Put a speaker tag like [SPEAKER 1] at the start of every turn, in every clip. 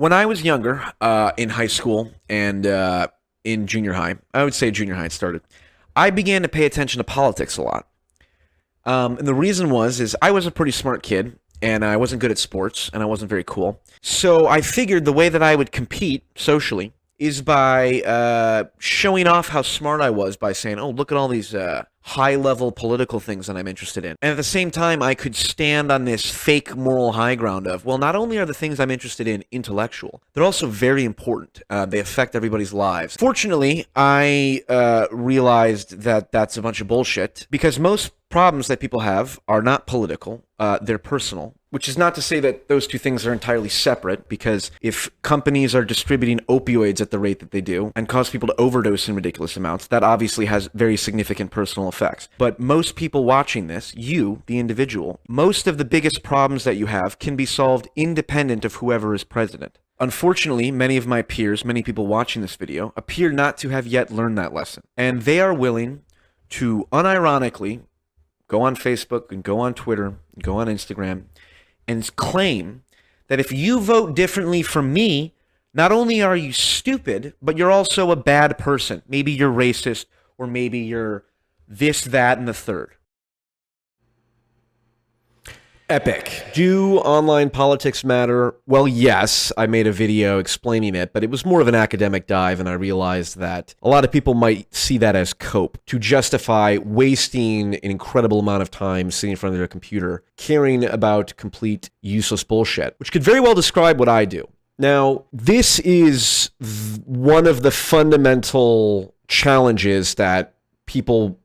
[SPEAKER 1] When I was younger, in high school and in junior high, I would say junior high it started, I began to pay attention to politics a lot. And the reason is I was a pretty smart kid, and I wasn't good at sports, and I wasn't very cool. So I figured the way that I would compete socially is by showing off how smart I was by saying, oh, look at all these high-level political things that I'm interested in. And at the same time, I could stand on this fake moral high ground of, well, not only are the things I'm interested in intellectual, they're also very important. They affect everybody's lives. Fortunately, I realized that that's a bunch of bullshit, because most problems that people have are not political, they're personal. Which is not to say that those two things are entirely separate, because if companies are distributing opioids at the rate that they do and cause people to overdose in ridiculous amounts, that obviously has very significant personal effects. But most people watching this, you, the individual, most of the biggest problems that you have can be solved independent of whoever is president. Unfortunately, many of my peers, many people watching this video, appear not to have yet learned that lesson. And they are willing to unironically go on Facebook and go on Twitter and go on Instagram and claim that if you vote differently from me, not only are you stupid, but you're also a bad person. Maybe you're racist, or maybe you're this, that, and the third. Epic. Do online politics matter? Well, yes, I made a video explaining it, but it was more of an academic dive, and I realized that a lot of people might see that as cope to justify wasting an incredible amount of time sitting in front of their computer caring about complete useless bullshit, which could very well describe what I do. Now, this is one of the fundamental challenges that people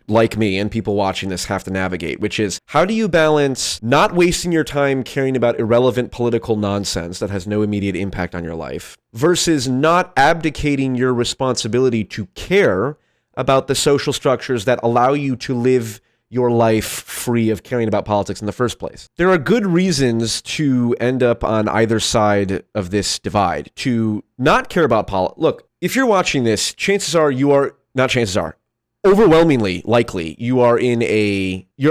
[SPEAKER 1] like me and people watching this have to navigate, which is, how do you balance not wasting your time caring about irrelevant political nonsense that has no immediate impact on your life versus not abdicating your responsibility to care about the social structures that allow you to live your life free of caring about politics in the first place? There are good reasons to end up on either side of this divide, to not care about politics. Look, if you're watching this, overwhelmingly likely you're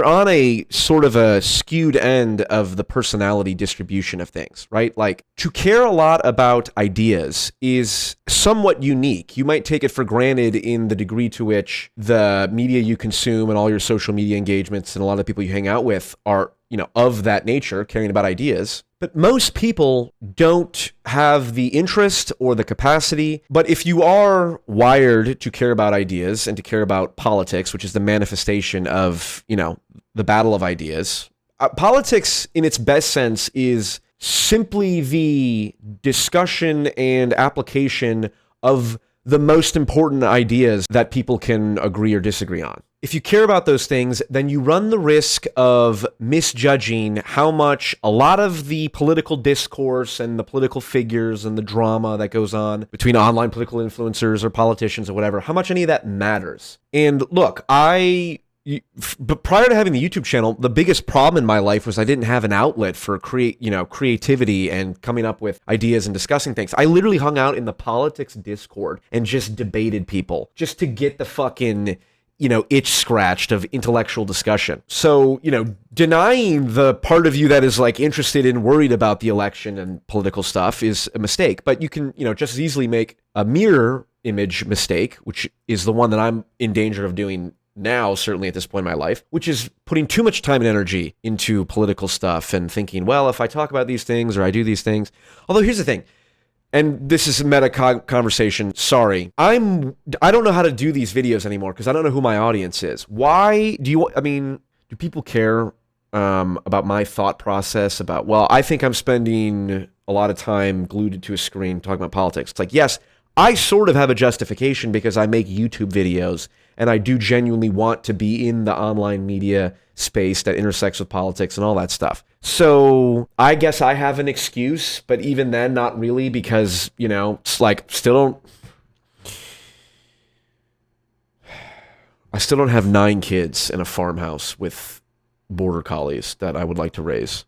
[SPEAKER 1] on a sort of a skewed end of the personality distribution of things, right? Like, to care a lot about ideas is somewhat unique. You might take it for granted in the degree to which the media you consume and all your social media engagements and a lot of the people you hang out with are, of that nature, caring about ideas. But most people don't have the interest or the capacity. But if you are wired to care about ideas and to care about politics, which is the manifestation of, the battle of ideas, politics in its best sense is simply the discussion and application of the most important ideas that people can agree or disagree on. If you care about those things, then you run the risk of misjudging how much a lot of the political discourse and the political figures and the drama that goes on between online political influencers or politicians or whatever, how much any of that matters. And look, but prior to having the YouTube channel, the biggest problem in my life was I didn't have an outlet for creativity and coming up with ideas and discussing things. I literally hung out in the politics Discord and just debated people just to get the fucking itch scratched of intellectual discussion. So, denying the part of you that is like interested and worried about the election and political stuff is a mistake. But you can, just as easily make a mirror image mistake, which is the one that I'm in danger of doing now, certainly at this point in my life, which is putting too much time and energy into political stuff and thinking, well, if I talk about these things or I do these things. Although here's the thing, and this is a meta conversation. Sorry. I don't know how to do these videos anymore because I don't know who my audience is. Why do people care about my thought process about, well, I think I'm spending a lot of time glued to a screen talking about politics. It's like, yes, I sort of have a justification because I make YouTube videos and I do genuinely want to be in the online media space that intersects with politics and all that stuff. So I guess I have an excuse, but even then, not really, because, it's like, I still don't have 9 kids in a farmhouse with border collies that I would like to raise.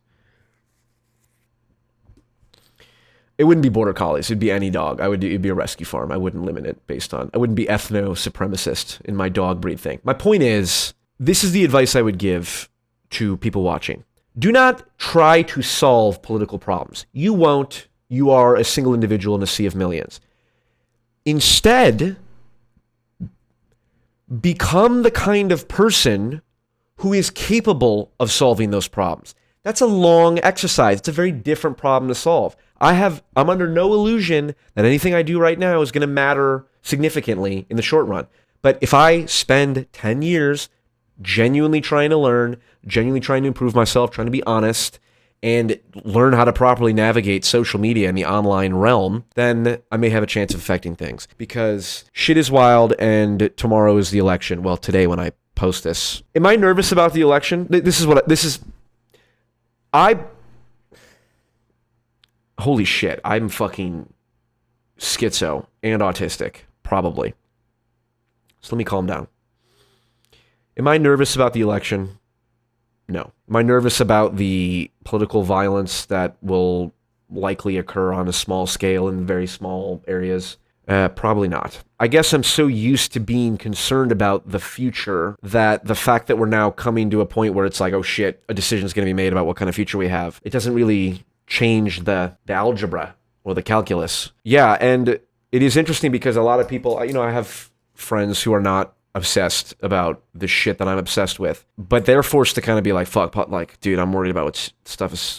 [SPEAKER 1] It wouldn't be border collies. It'd be any dog. It'd be a rescue farm. I wouldn't limit it I wouldn't be ethno-supremacist in my dog breed thing. My point is, this is the advice I would give to people watching. Do not try to solve political problems. You won't. You are a single individual in a sea of millions. Instead, become the kind of person who is capable of solving those problems. That's a long exercise. It's a very different problem to solve. I'm under no illusion that anything I do right now is going to matter significantly in the short run. But if I spend 10 years genuinely trying to learn, genuinely trying to improve myself, trying to be honest, and learn how to properly navigate social media in the online realm, then I may have a chance of affecting things. Because shit is wild, and tomorrow is the election. Well, today when I post this. Am I nervous about the election? Holy shit, I'm fucking schizo and autistic, probably. So let me calm down. Am I nervous about the election? No. Am I nervous about the political violence that will likely occur on a small scale in very small areas? Probably not. I guess I'm so used to being concerned about the future that the fact that we're now coming to a point where it's like, oh shit, a decision's going to be made about what kind of future we have. It doesn't really change the algebra or the calculus. Yeah, and it is interesting because a lot of people, I have friends who are not obsessed about the shit that I'm obsessed with, but they're forced to kind of be like, fuck, like, dude, I'm worried about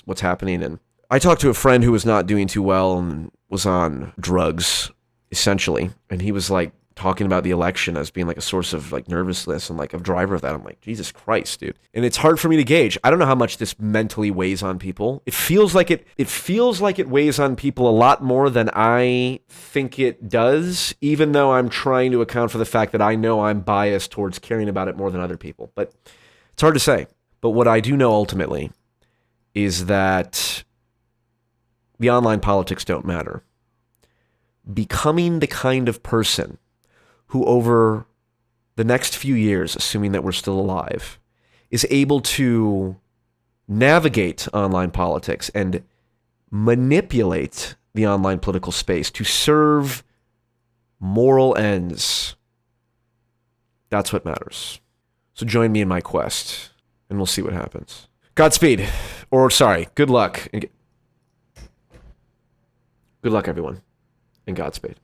[SPEAKER 1] what's happening. And I talked to a friend who was not doing too well and was on drugs, essentially, and he was like talking about the election as being like a source of like nervousness and like a driver of that. I'm like, Jesus Christ, dude. And it's hard for me to gauge. I don't know how much this mentally weighs on people. It feels like it weighs on people a lot more than I think it does, even though I'm trying to account for the fact that I know I'm biased towards caring about it more than other people. But it's hard to say. But what I do know ultimately is that the online politics don't matter. Becoming the kind of person who over the next few years, assuming that we're still alive, is able to navigate online politics and manipulate the online political space to serve moral ends. That's what matters. So join me in my quest, and we'll see what happens. Godspeed. Good luck. Good luck, everyone, and Godspeed.